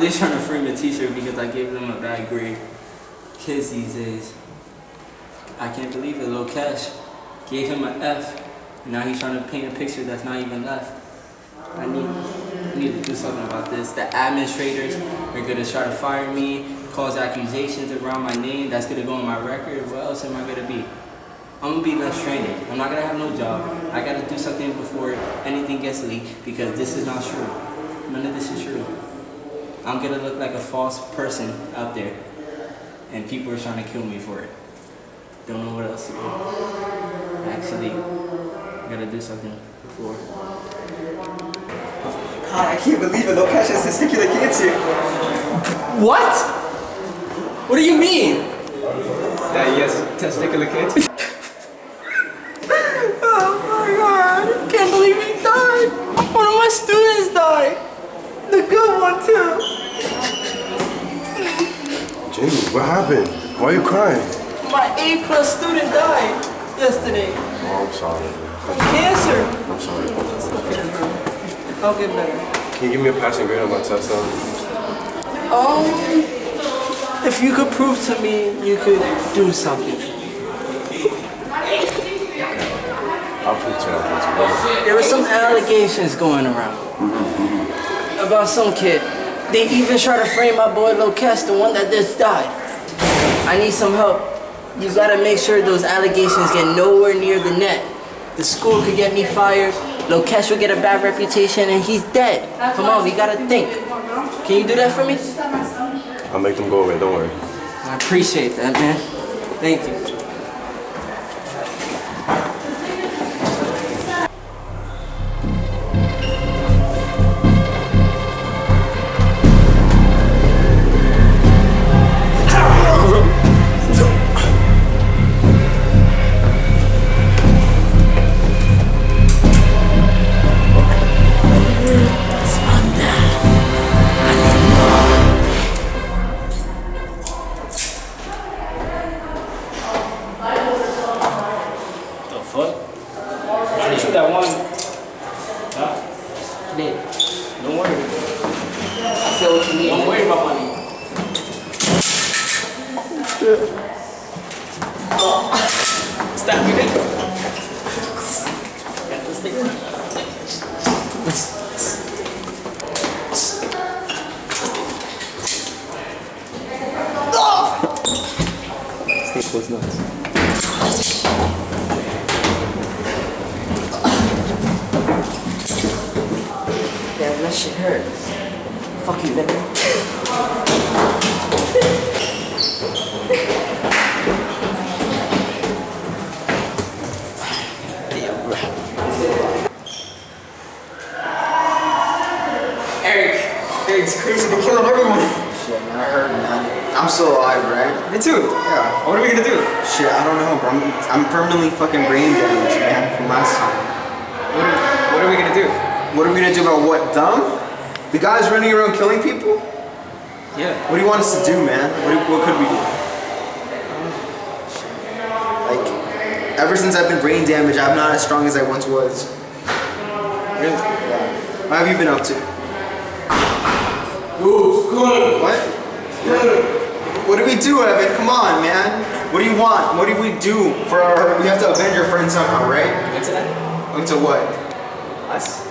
really trying to frame a teacher because I gave them a bad grade. Kids these days. I can't believe it. Lil Kesh gave him an F, and now he's trying to paint a picture that's not even left. I need to do something about this. The administrators are gonna try to fire me, cause accusations around my name. That's gonna go on my record. What else am I gonna be? I'm gonna be less trained. I'm not gonna have no job. I gotta do something before anything gets leaked because this is not true. None of this is true. I'm gonna look like a false person out there, and people are trying to kill me for it. Don't know what else to do. Actually, I gotta do something before. God, I can't believe it. Lil Kesh has testicular cancer. What? What do you mean? That he has testicular cancer. Oh my God! I can't believe he died. One of my students died. The good one too. Jamie, what happened? Why are you crying? My A+ student died yesterday Oh, I'm sorry. from cancer. I'm sorry. I'll get better. Can you give me a passing grade on my test now? If you could prove to me you could do something. I'll prove to you. There were some allegations going around about some kid. They even tried to frame my boy Lil Kesh, the one that just died. I need some help. You gotta make sure those allegations get nowhere near the net. The school could get me fired, Lil Kesh will get a bad reputation, and he's dead. Come on, we gotta think. Can you do that for me? I'll make them go away, don't worry. I appreciate that, man. Thank you. That one, huh? Don't worry. I feel what you need. Don't worry about money. Stop me, nigga. Got this thing. This was nuts. Damn, that shit hurt. Fuck you, nigga. Eric's crazy. They're killing everyone. Shit, man, I heard, man. I'm still alive, right? Me too. Yeah. What are we gonna do? Shit, I don't know, bro. I'm permanently fucking brain damaged, man, from last time. What are we gonna do? What are we gonna do about what? Dumb? The guy's running around killing people? Yeah. What do you want us to do, man? What could we do? Like, ever since I've been brain damaged, I'm not as strong as I once was. Really? Yeah. What have you been up to? Good. What? What do we do, Evan? Come on, man. What do you want? What do we do for our... We have to avenge our friend somehow, right? Into that? Into what? Us?